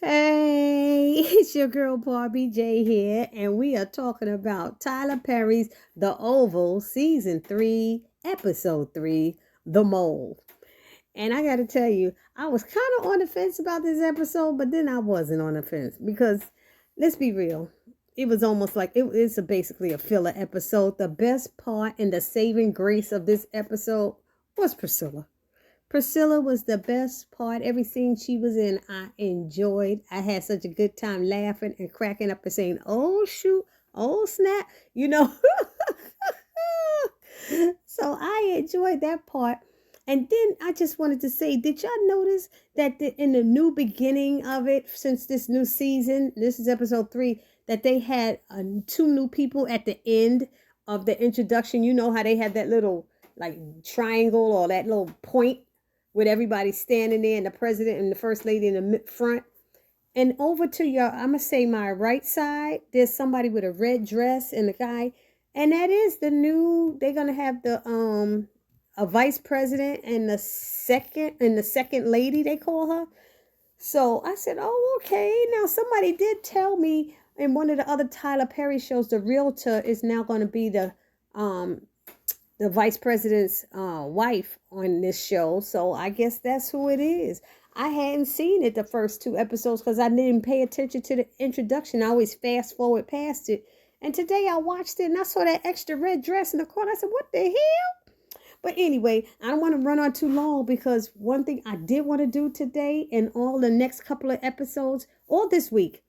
Hey, it's your girl Barbie J here, and we are talking about Tyler Perry's The Oval, Season 3, Episode 3, The Mole. And I gotta tell you, I was kind of on the fence about this episode, but then I wasn't on the fence because, let's be real, it was almost like it's basically a filler episode. The best part and the saving grace of this episode was Priscilla. Priscilla was the best part. Every scene she was in, I enjoyed. I had such a good time laughing and cracking up and saying, oh, shoot, oh, snap, you know. So I enjoyed that part. And then I just wanted to say, did y'all notice that in the new beginning of it, since this new season, this is episode 3, that they had 2 new people at the end of the introduction? You know how they had that little like triangle or that little point with everybody standing there and the president and the first lady in the front. And over to your, I'm going to say my right side, there's somebody with a red dress and a guy. And that is the new, they're going to have a vice president and the second lady, they call her. So I said, oh, okay. Now somebody did tell me in one of the other Tyler Perry shows, the realtor is now going to be the vice president's wife on this show. So I guess that's who it is. I hadn't seen it the first 2 episodes because I didn't pay attention to the introduction. I always fast forward past it. And today I watched it and I saw that extra red dress in the corner. I said, what the hell? But anyway, I don't want to run on too long because one thing I did want to do today and all the next couple of episodes, all this week,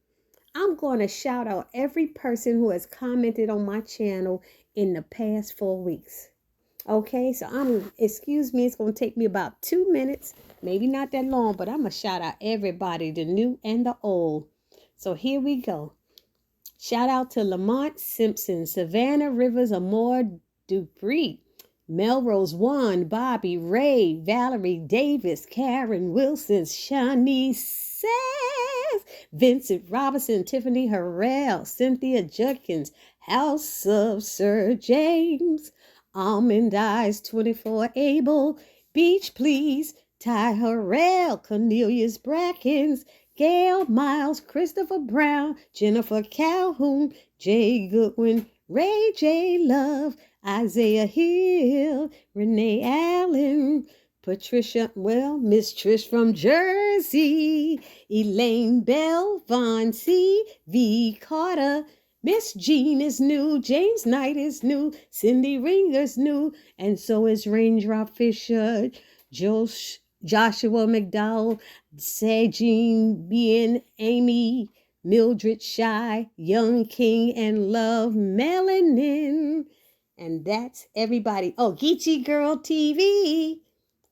I'm going to shout out every person who has commented on my channel in the past 4 weeks. Okay, so excuse me, it's going to take me about 2 minutes, maybe not that long, but I'm going to shout out everybody, the new and the old. So here we go. Shout out to Lamont Simpson, Savannah Rivers, Amor Dupree, Melrose One, Bobby Ray, Valerie Davis, Karen Wilson, Shanice Says, Vincent Robinson, Tiffany Harrell, Cynthia Judkins, House of Sir James, Almond Eyes 24, Abel, Beach Please, Ty Harrell, Cornelius Brackens, Gail Miles, Christopher Brown, Jennifer Calhoun, Jay Goodwin, Ray J. Love, Isaiah Hill, Renee Allen, Patricia, Miss Trish from Jersey, Elaine Bell, Von C, V. Carter, Miss Jean is new, James Knight is new, Cindy Ringer's new, and so is Raindrop Fisher, Joshua McDowell, Sajine Bien, Amy, Mildred Shy, Young King, and Love Melanin. And that's everybody. Oh, Geechee Girl TV.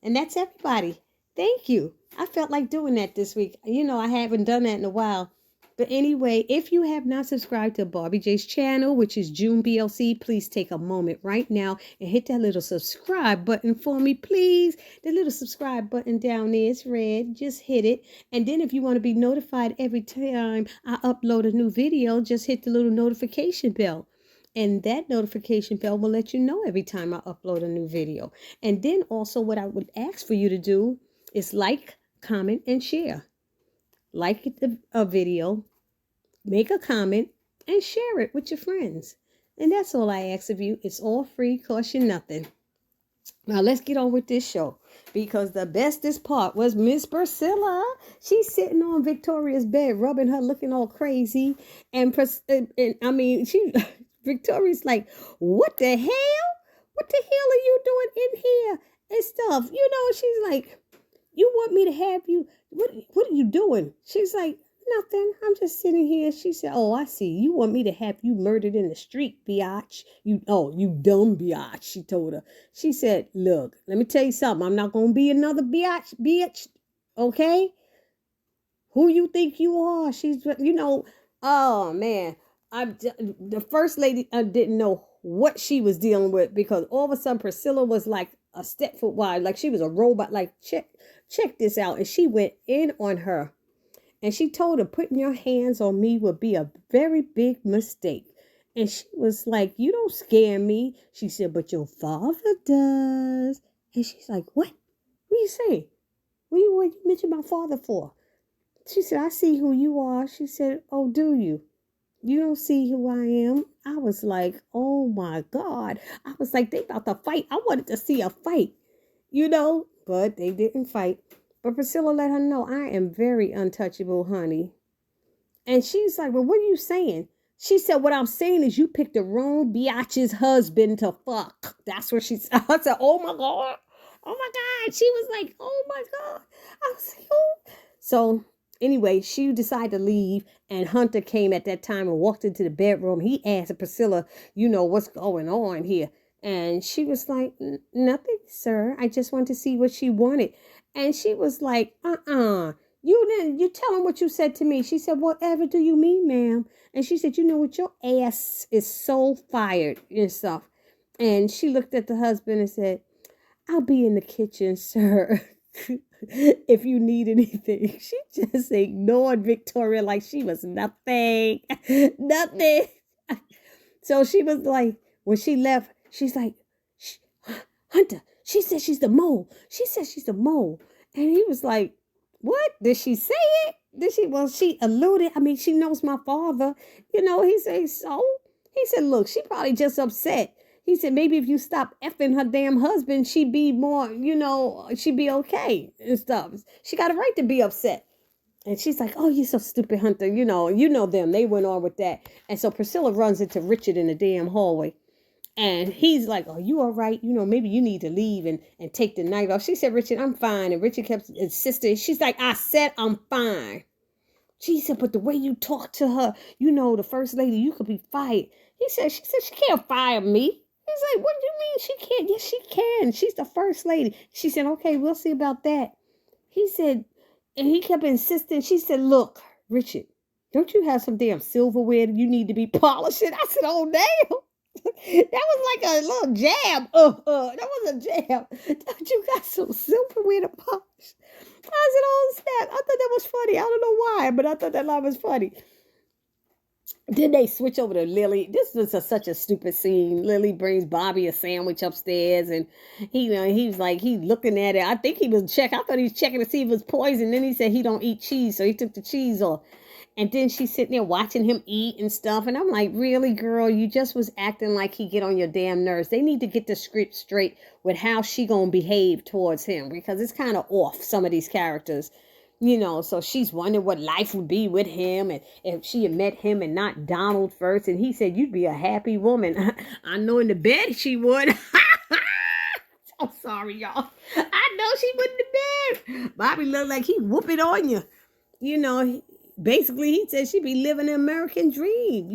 And that's everybody. Thank you. I felt like doing that this week. You know, I haven't done that in a while. But anyway, if you have not subscribed to Barbie J's channel, which is June BLC, please take a moment right now and hit that little subscribe button for me, please. The little subscribe button down there is red. Just hit it. And then if you want to be notified every time I upload a new video, just hit the little notification bell. And that notification bell will let you know every time I upload a new video. And then also what I would ask for you to do is like, comment, and share. Like a video, make a comment, and share it with your friends. And that's all I ask of you. It's all free, cost you nothing. Now let's get on with this show, because the bestest part was Miss Priscilla. She's sitting on Victoria's bed, rubbing her, looking all crazy. And Victoria's like, what the hell? What the hell are you doing in here and stuff? You know, she's like, you want me to have you? What are you doing? She's like, nothing. I'm just sitting here. She said, oh, I see. You want me to have you murdered in the street, biatch. You dumb biatch, she told her. She said, look, let me tell you something. I'm not going to be another biatch, bitch. Okay? Who you think you are? She's, oh, man. The first lady didn't know what she was dealing with, because all of a sudden Priscilla was like a Stepford wife, like she was a robot. Like, check this out. And she went in on her. And she told her, putting your hands on me would be a very big mistake. And she was like, you don't scare me. She said, but your father does. And she's like, what? What are you saying? What you mention my father for? She said, I see who you are. She said, oh, do you? You don't see who I am. I was like, oh my God. I was like, they about to fight. I wanted to see a fight, but they didn't fight. But Priscilla let her know, I am very untouchable, honey. And she's like, well, what are you saying? She said, what I'm saying is you picked the wrong biatch's husband to fuck. That's what she said. I said, oh my God. Oh my God. She was like, oh my God. I was like, oh. So anyway, she decided to leave, and Hunter came at that time and walked into the bedroom. He asked Priscilla, what's going on here? And she was like, nothing, sir. I just want to see what she wanted. And she was like, you tell him what you said to me. She said, whatever do you mean, ma'am? And she said, what, your ass is so fired and stuff. And she looked at the husband and said, I'll be in the kitchen, sir. If you need anything. She just ignored Victoria like she was nothing. Nothing. So she was like, when she left, she's like, Hunter, she said she's the mole. She said she's the mole. And he was like, what? Did she say it? Well, she alluded. I mean, she knows my father. He said, so? He said, look, she probably just upset. He said, maybe if you stop effing her damn husband, she'd be more, she'd be okay and stuff. She got a right to be upset. And she's like, oh, you're so stupid, Hunter. You know them. They went on with that. And so Priscilla runs into Richard in the damn hallway. And he's like, oh, you all right? Maybe you need to leave and take the night off. She said, Richard, I'm fine. And Richard kept insisting. She's like, I said I'm fine. She said, but the way you talk to her, the first lady, you could be fired. She said, she can't fire me. He's like, what do you mean she can't? Yes, she can. She's the first lady. She said, okay, we'll see about that. He said, and he kept insisting. She said, look, Richard, don't you have some damn silverware that you need to be polishing? I said, oh, damn. That was like a little jab. That was a jab. Don't you got some silverware to polish? I said, oh, snap. I thought that was funny. I don't know why, but I thought that line was funny. Then they switch over to Lily. This was such a stupid scene. Lily brings Bobby a sandwich upstairs, and he's like, he's looking at it. I think he was checking. I thought he was checking to see if it was poison. Then he said he don't eat cheese, so he took the cheese off. And then she's sitting there watching him eat and stuff. And I'm like, really, girl, you just was acting like he get on your damn nerves. They need to get the script straight with how she gonna behave towards him, because it's kind of off, some of these characters. So she's wondering what life would be with him, and if she had met him and not Donald first. And he said, you'd be a happy woman. I know in the bed she would. I'm sorry, y'all. I know she would in the bed. Bobby looked like he whooping on you. Basically, he said she'd be living an American dream,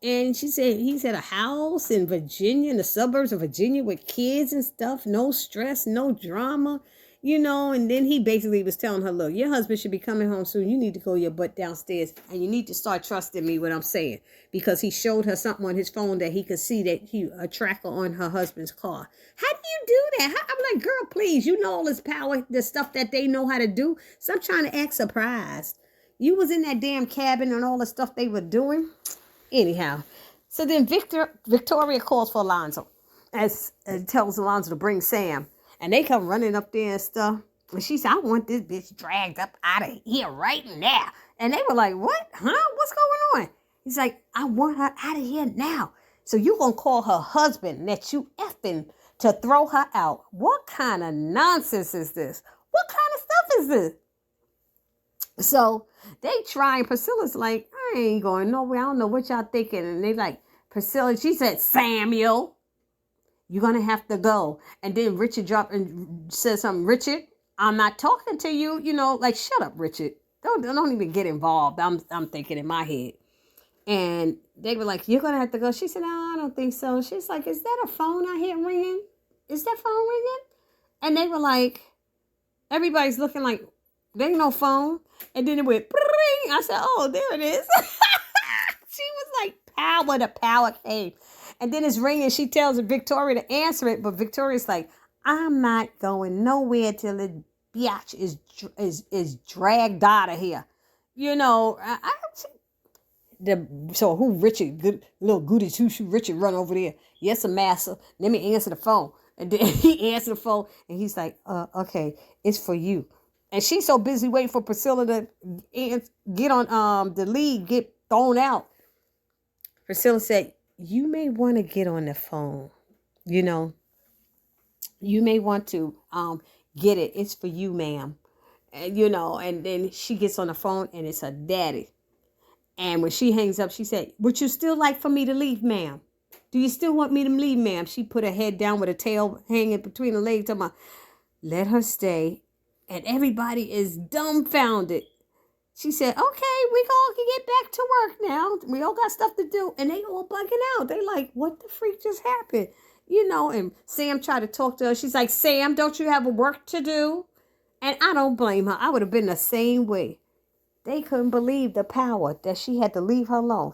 And he said a house in Virginia, in the suburbs of Virginia with kids and stuff. No stress, no drama. And then he basically was telling her, look, your husband should be coming home soon. You need to go your butt downstairs, and you need to start trusting me, what I'm saying, because he showed her something on his phone that he could see, that a tracker on her husband's car. How do you do that? I'm like, girl, please, all this power, the stuff that they know how to do. Stop trying to act surprised. You was in that damn cabin and all the stuff they were doing. Anyhow, so then Victoria calls for Alonzo, and tells Alonzo to bring Sam. And they come running up there and stuff. And she said, I want this bitch dragged up out of here right now. And they were like, what? Huh? What's going on? He's like, I want her out of here now. So you going to call her husband that you effing to throw her out. What kind of nonsense is this? What kind of stuff is this? So they try, and Priscilla's like, I ain't going nowhere. I don't know what y'all thinking. And they like, Priscilla, she said, Samuel, you're going to have to go. And then Richard dropped and said something. Richard, I'm not talking to you. Like, shut up, Richard. Don't even get involved. I'm thinking in my head. And they were like, you're going to have to go. She said, no, I don't think so. She's like, is that a phone I hear ringing? Is that phone ringing? And they were like, everybody's looking like, there ain't no phone. And then it went, ring. I said, oh, there it is. She was like, power, the power came. And then it's ringing. She tells Victoria to answer it. But Victoria's like, I'm not going nowhere till the biatch is dragged out of here. So who Richard, good little goody two-shoe Richard run over there. Yes, massa. Let me answer the phone. And then he answered the phone and he's like, okay, it's for you. And she's so busy waiting for Priscilla to get on the lead, get thrown out. Priscilla said, you may want to get on the phone. You know, you may want to get it. It's for you, ma'am. And, you know, and then she gets on the phone and it's her daddy. And when she hangs up, she said, would you still like for me to leave, ma'am? Do you still want me to leave, ma'am? She put her head down with her tail hanging between her legs. I'm like, let her stay. And everybody is dumbfounded. She said, okay, we all can get back to work now. We all got stuff to do. And they all bugging out. They like, what the freak just happened? You know, and Sam tried to talk to her. She's like, Sam, don't you have a work to do? And I don't blame her. I would have been the same way. They couldn't believe the power that she had to leave her alone.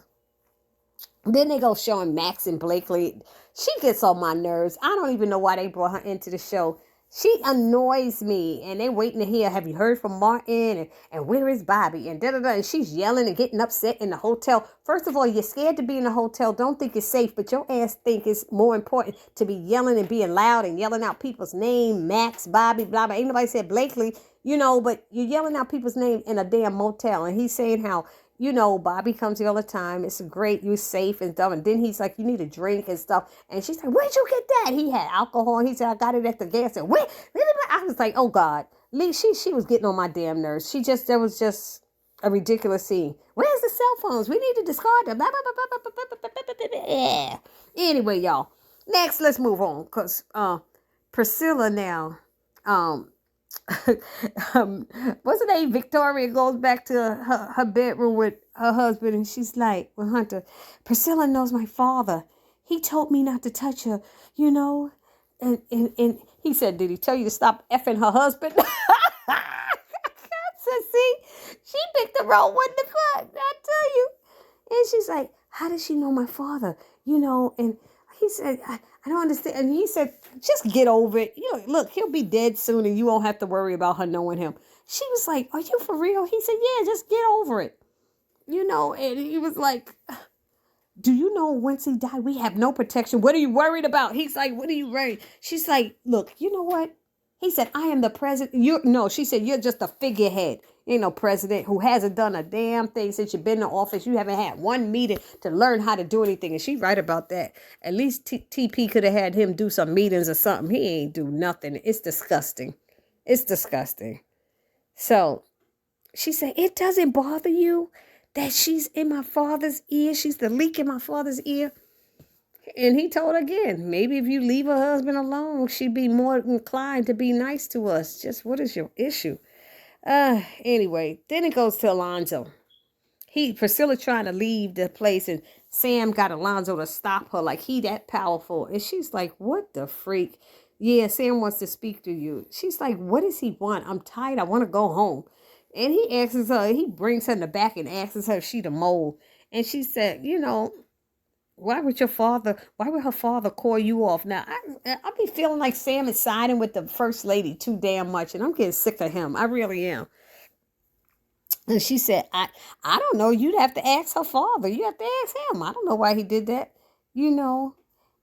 Then they go showing Max and Blakely. She gets on my nerves. I don't even know why they brought her into the show. She annoys me. And they waiting to hear, have you heard from Martin? And where is Bobby? And da-da-da. And she's yelling and getting upset in the hotel. First of all, you're scared to be in the hotel. Don't think it's safe. But your ass think it's more important to be yelling and being loud and yelling out people's name. Max, Bobby, blah, blah. Ain't nobody said Blakely. You know, but you're yelling out people's name in a damn motel. And he's saying how, you know, Bobby comes here all the time. It's great. You're safe and stuff. And then he's like, you need a drink and stuff. And she's like, where'd you get that? He had alcohol. And he said, I got it at the gas. And where? I was like, oh, God. Lee, she was getting on my damn nerves. There was just a ridiculous scene. Where's the cell phones? We need to discard them. Yeah. Anyway, y'all. Next, let's move on. Because Priscilla now, what's her name? Victoria goes back to her bedroom with her husband, and she's like, well, Hunter, Priscilla knows my father. He told me not to touch her, you know. And he said, did he tell you to stop effing her husband? I said, see, she picked the wrong one to cut, I tell you. And she's like, how does she know my father? You know, and he said, I don't understand. And he said, just get over it. You know, look, he'll be dead soon and you won't have to worry about her knowing him. She was like, are you for real? He said, yeah, just get over it. You know, and he was like, do you know once he died, we have no protection. What are you worried about? He's like, what are you worried? She's like, look, you know what? He said, I am the president. She said, you're just a figurehead. You ain't no president who hasn't done a damn thing since you've been in office. You haven't had one meeting to learn how to do anything. And she's right about that. At least TP could have had him do some meetings or something. He ain't do nothing. It's disgusting. It's disgusting. So she said, it doesn't bother you that she's in my father's ear. She's the leak in my father's ear. And he told her again, maybe if you leave her husband alone, she'd be more inclined to be nice to us. Just what is your issue? Anyway, then it goes to Alonzo. Priscilla trying to leave the place, and Sam got Alonzo to stop her like he that powerful. And she's like, what the freak? Yeah, Sam wants to speak to you. She's like, what does he want? I'm tired. I want to go home. And he brings her in the back and asks her if she the mole. And she said, you know, why would her father call you off? Now, I be feeling like Sam is siding with the first lady too damn much, and I'm getting sick of him. I really am. And she said, I don't know. You'd have to ask her father. You have to ask him. I don't know why he did that, you know.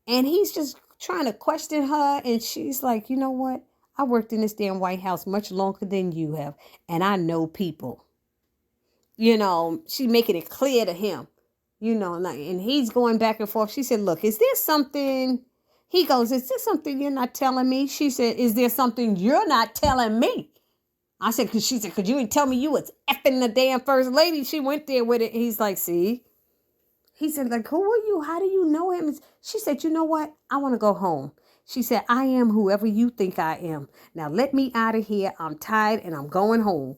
And he's just trying to question her, and she's like, you know what? I worked in this damn White House much longer than you have, and I know people. You know, she's making it clear to him. You know, and he's going back and forth. She said, look, is there something? He goes, is there something you're not telling me? She said, is there something you're not telling me? I said, she said, could you didn't tell me you was effing the damn first lady? She went there with it. He's like, see? He said, like, who are you? How do you know him? She said, you know what? I want to go home. She said, I am whoever you think I am. Now let me out of here. I'm tired and I'm going home.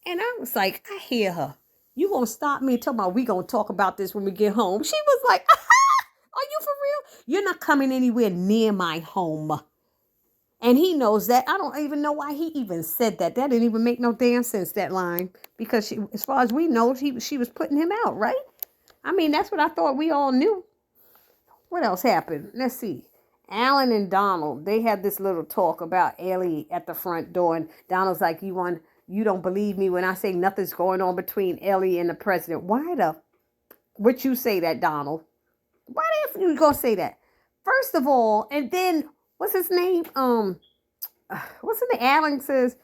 And I was like, I hear her. You gonna stop me and tell me we gonna talk about this when we get home? She was like, are you for real? You're not coming anywhere near my home. And he knows that. I don't even know why he even said that. That didn't even make no damn sense, that line. Because as far as we know, she was putting him out, right? I mean, that's what I thought we all knew. What else happened? Let's see. Alan and Donald, they had this little talk about Ellie at the front door. And Donald's like, you don't believe me when I say nothing's going on between Ellie and the president. Why would you say that, Donald? Why the you gonna say that? First of all, and then what's his name? What's his name? Alan says,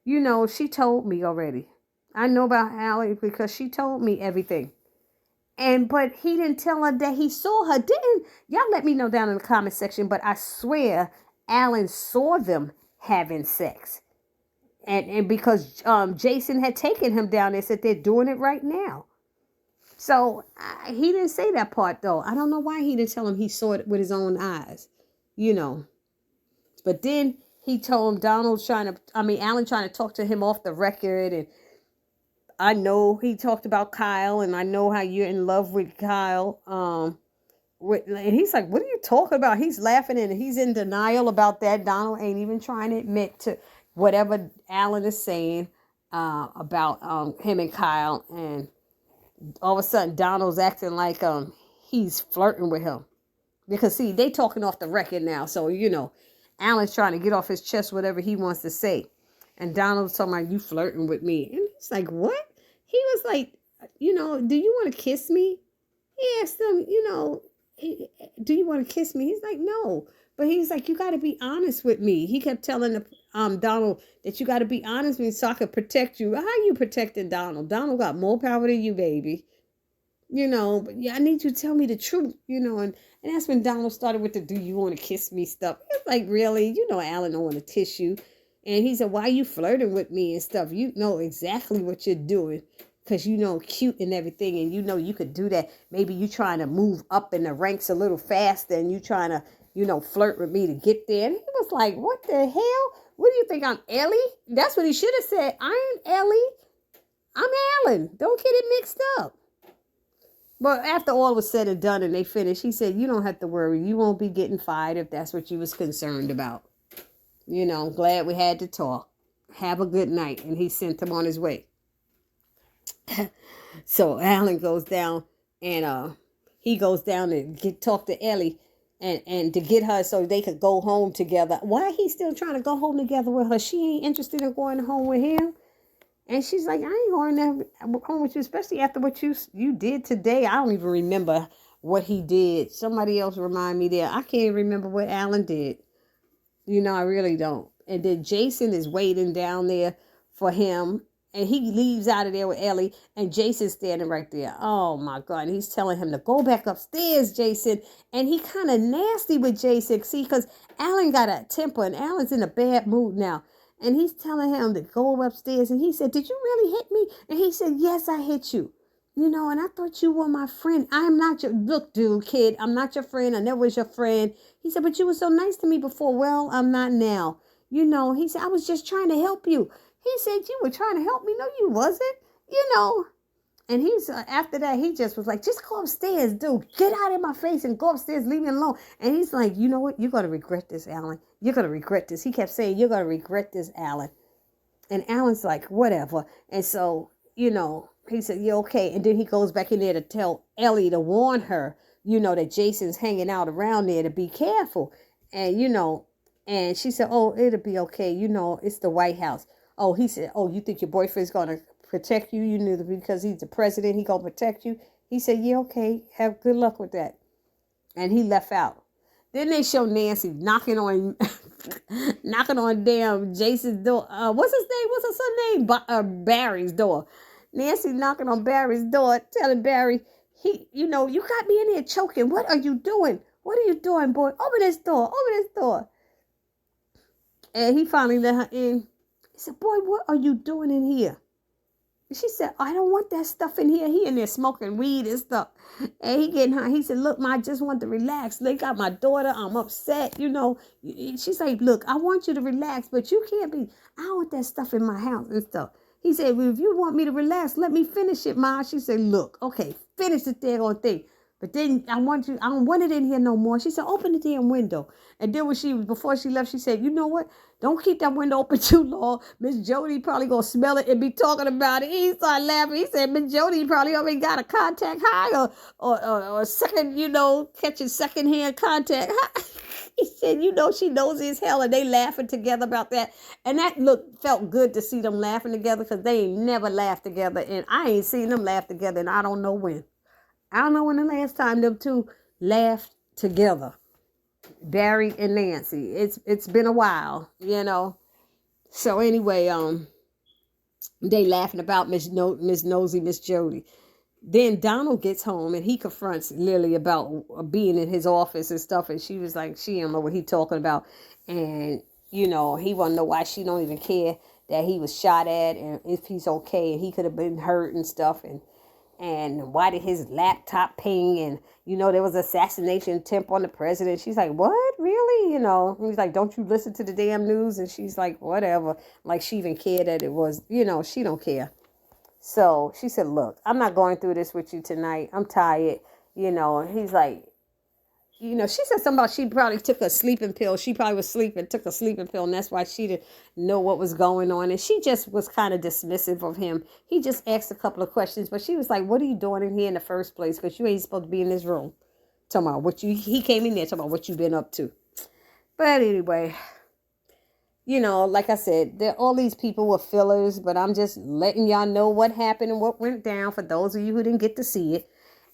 She told me already. I know about Allie because she told me everything. But he didn't tell her that he saw her. Didn't y'all let me know down in the comment section? But I swear, Alan saw them having sex, and because Jason had taken him down there, said they're doing it right now. So he didn't say that part though. I don't know why he didn't tell him he saw it with his own eyes, But then he told him Alan trying to talk to him off the record, and I know he talked about Kyle, and I know how you're in love with Kyle. And he's like, what are you talking about? He's laughing and he's in denial about that. Donald ain't even trying to admit to whatever Alan is saying about him and Kyle. And all of a sudden, Donald's acting like he's flirting with him. Because, see, they talking off the record now. So, Alan's trying to get off his chest whatever he wants to say. And Donald's talking about, you flirting with me. And he's like, what? He was like, do you want to kiss me? He asked him, do you want to kiss me? He's like, no. But he's like, you got to be honest with me. He kept telling Donald that you got to be honest with me so I could protect you. How you protecting Donald? Donald got more power than you, baby. But yeah, I need you to tell me the truth, and that's when Donald started with the do you want to kiss me stuff. It's like, really? Alan don't want to kiss you. And he said, why are you flirting with me and stuff? You know exactly what you're doing because cute and everything. And you could do that. Maybe you trying to move up in the ranks a little faster and you trying to, flirt with me to get there. And he was like, what the hell? What do you think? I'm Ellie? That's what he should have said. I ain't Ellie. I'm Alan. Don't get it mixed up. But after all was said and done and they finished, he said, you don't have to worry. You won't be getting fired if that's what you was concerned about. Glad we had to talk. Have a good night. And he sent him on his way. So Alan goes down and he goes down and talk to Ellie and to get her so they could go home together. Why he still trying to go home together with her? She ain't interested in going home with him. And she's like, I ain't going home with you, especially after what you did today. I don't even remember what he did. Somebody else remind me there. I can't remember what Alan did. I really don't. And then Jason is waiting down there for him. And he leaves out of there with Ellie. And Jason's standing right there. Oh, my God. And he's telling him to go back upstairs, Jason. And he kind of nasty with Jason. See, because Alan got a temper. And Alan's in a bad mood now. And he's telling him to go upstairs. And he said, did you really hit me? And he said, yes, I hit you. And I thought you were my friend. I am not look, dude, kid, I'm not your friend. I never was your friend. He said, but you were so nice to me before. Well, I'm not now. He said, I was just trying to help you. He said, you were trying to help me. No, you wasn't, And he's after that, he just was like, just go upstairs, dude. Get out of my face and go upstairs. Leave me alone. And he's like, you know what? You're going to regret this, Alan. You're going to regret this. He kept saying, you're going to regret this, Alan. And Alan's like, whatever. And so, he said, yeah, okay. And then he goes back in there to tell Ellie to warn her, that Jason's hanging out around there to be careful. And, and she said, oh, it'll be okay. It's the White House. Oh, he said, oh, you think your boyfriend's going to protect you? Because he's the president, he going to protect you. He said, yeah, okay. Have good luck with that. And he left out. Then they show Nancy knocking on damn Jason's door. What's his name? What's her son's name? Barry's door. Nancy knocking on Barry's door, telling Barry, you got me in here choking. What are you doing? What are you doing, boy? Open this door. And he finally let her in. He said, boy, what are you doing in here? And she said, I don't want that stuff in here. He in there smoking weed and stuff. And he getting high. He said, look, Ma, I just want to relax. They got my daughter. I'm upset. She's like, look, I want you to relax, but you can't be. I don't want that stuff in my house and stuff. He said, well, if you want me to relax, let me finish it, Ma. She said, look, okay, finish the daggone thing. But then I don't want it in here no more. She said, open the damn window. And then before she left, she said, you know what? Don't keep that window open too long. Miss Jody probably going to smell it and be talking about it. He started laughing. He said, Miss Jody probably already got a contact high or second, catching secondhand contact high. He said, she knows as hell. And they laughing together about that. And that felt good to see them laughing together because they ain't never laughed together. And I ain't seen them laugh together and I don't know when. I don't know when the last time them two laughed together. Barry and Nancy. It's been a while, So anyway, They laughing about Miss Nosy, Miss Jody. Then Donald gets home and he confronts Lily about being in his office and stuff. And she was like, she don't know what he talking about. And, he want to know why she don't even care that he was shot at and if he's okay and he could have been hurt and stuff. And why did his laptop ping? And, there was assassination attempt on the president. She's like, what? Really? And he's like, don't you listen to the damn news? And she's like, whatever. Like she even cared that it was, she don't care. So she said, look, I'm not going through this with you tonight. I'm tired. And he's like, she said something about she probably took a sleeping pill. She probably was sleeping, took a sleeping pill, and that's why she didn't know what was going on. And she just was kind of dismissive of him. He just asked a couple of questions, but she was like, what are you doing in here in the first place? Because you ain't supposed to be in this room. Talking about he came in there talking about what you've been up to. But anyway, like I said, all these people were fillers, but I'm just letting y'all know what happened and what went down for those of you who didn't get to see it.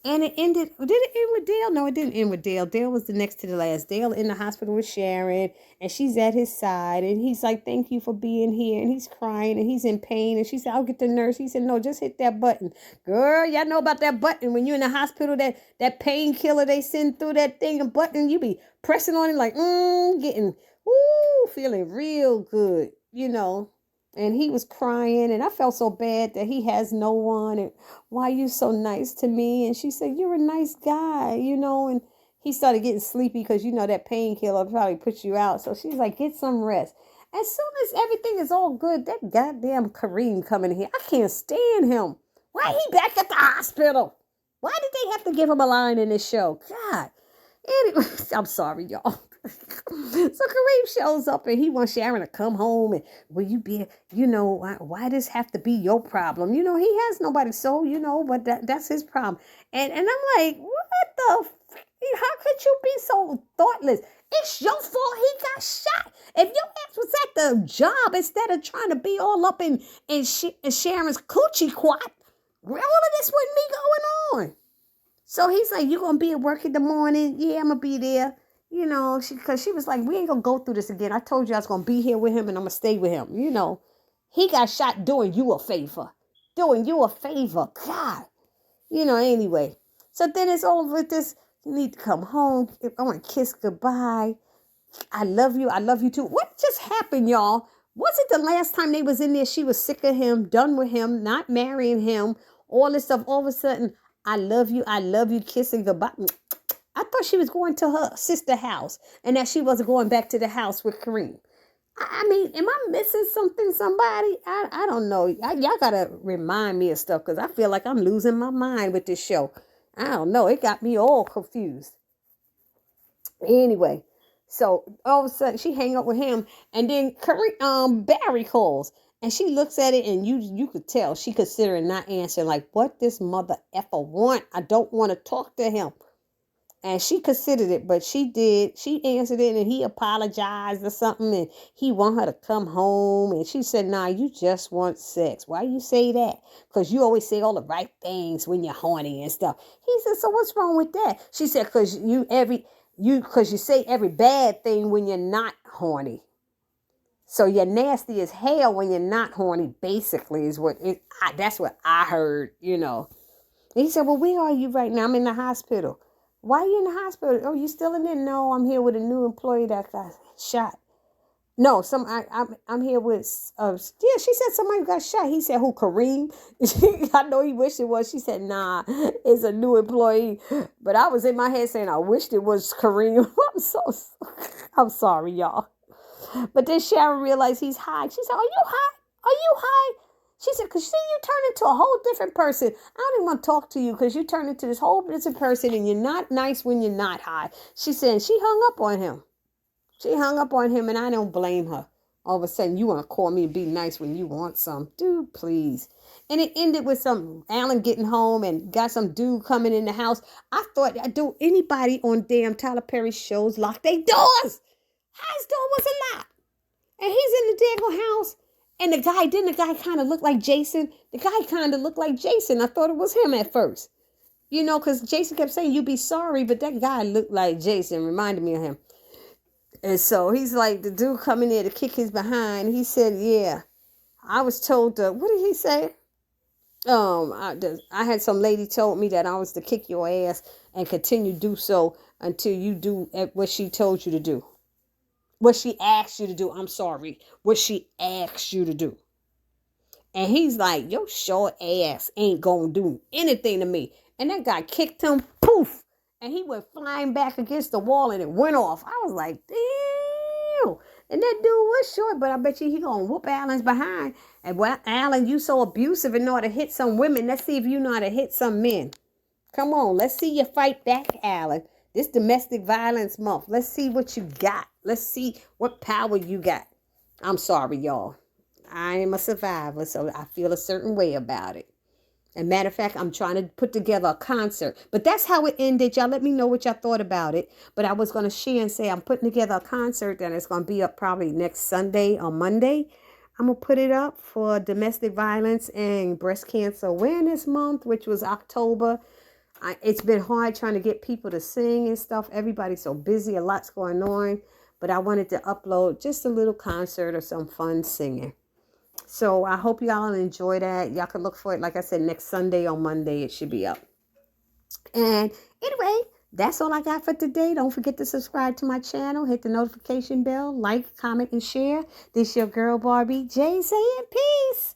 And did it end with Dale? No, it didn't end with Dale. Dale was the next to the last. Dale in the hospital with Sharon, and she's at his side, and he's like, thank you for being here, and he's crying, and he's in pain, and she said, I'll get the nurse. He said, no, just hit that button. Girl, y'all know about that button. When you're in the hospital, that painkiller they send through that thing, a button, you be pressing on it like, getting, feeling real good, And he was crying, and I felt so bad that he has no one. And why are you so nice to me? And she said, you're a nice guy, And he started getting sleepy because, that painkiller probably puts you out. So she's like, get some rest. As soon as everything is all good, that goddamn Kareem coming here, I can't stand him. Why he back at the hospital? Why did they have to give him a line in this show? God. Anyway, I'm sorry, y'all. So Kareem shows up and he wants Sharon to come home and will you be, why does have to be your problem? He has nobody, so, but that's his problem. And I'm like, what the, how could you be so thoughtless? It's your fault he got shot. If your ass was at the job instead of trying to be all up in Sharon's coochie quat, all of this wouldn't be going on. So he's like, you going to be at work in the morning? Yeah, I'm going to be there. Because she was like, we ain't going to go through this again. I told you I was going to be here with him and I'm going to stay with him. He got shot doing you a favor. Doing you a favor. God. Anyway. So then it's over with this. You need to come home. I want to kiss goodbye. I love you. I love you too. What just happened, y'all? Was it the last time they was in there? She was sick of him, done with him, not marrying him, all this stuff. All of a sudden, I love you, kissing goodbye. I thought she was going to her sister's house and that she wasn't going back to the house with Kareem. I mean, am I missing somebody? I don't know. Y'all got to remind me of stuff because I feel like I'm losing my mind with this show. I don't know. It got me all confused. Anyway, so all of a sudden she hang up with him and then Barry calls. And she looks at it and you could tell she considering not answering like, what this mother effer want? I don't want to talk to him. And she considered it, but she did. She answered it and he apologized or something and he want her to come home. And she said, nah, you just want sex. Why you say that? Because you always say all the right things when you're horny and stuff. He said, so what's wrong with that? She said, because you say every bad thing when you're not horny. So you're nasty as hell when you're not horny, basically, is that's what I heard, And he said, well, where are you right now? I'm in the hospital. Why are you in the hospital? Oh, you still in there? No, I'm here with a new employee that got shot. No, I'm here with, she said somebody got shot. He said, who, Kareem? I know he wished it was. She said, nah, it's a new employee. But I was in my head saying, I wished it was Kareem. I'm sorry, y'all. But then Sharon realized he's high. She said, are you high? Are you high? She said, because you turn into a whole different person. I don't even want to talk to you because you turn into this whole different person and you're not nice when you're not high. She said, she hung up on him. She hung up on him and I don't blame her. All of a sudden, you want to call me and be nice when you want some. Dude, please. And it ended with some Alan getting home and got some dude coming in the house. I thought, do anybody on damn Tyler Perry shows lock their doors? His door wasn't locked. And he's in the daggone house. And the guy kind of look like Jason? The guy kind of looked like Jason. I thought it was him at first. Because Jason kept saying, you be sorry. But that guy looked like Jason. Reminded me of him. And so he's like, the dude coming there to kick his behind. He said, yeah, I was told to, what did he say? I had some lady told me that I was to kick your ass and continue to do so until you do what she told you to do. What she asked you to do. I'm sorry. What she asked you to do. And he's like, your short ass ain't gonna do anything to me. And that guy kicked him, poof. And he went flying back against the wall and it went off. I was like, damn. And that dude was short, but I bet you he gonna whoop Alan's behind. And well, Alan, you so abusive and know how to hit some women. Let's see if you know how to hit some men. Come on, let's see you fight back, Alan. This domestic violence month. Let's see what you got. Let's see what power you got. I'm sorry, y'all. I am a survivor, so I feel a certain way about it. And matter of fact, I'm trying to put together a concert. But that's how it ended. Y'all let me know what y'all thought about it. But I was going to share and say I'm putting together a concert and it's going to be up probably next Sunday or Monday. I'm going to put it up for Domestic Violence and Breast Cancer Awareness Month, which was October. It's been hard trying to get people to sing and stuff. Everybody's so busy. A lot's going on. But I wanted to upload just a little concert or some fun singing. So I hope y'all enjoy that. Y'all can look for it. Like I said, next Sunday or Monday, it should be up. And anyway, that's all I got for today. Don't forget to subscribe to my channel. Hit the notification bell. Like, comment, and share. This your girl, Barbie J saying peace.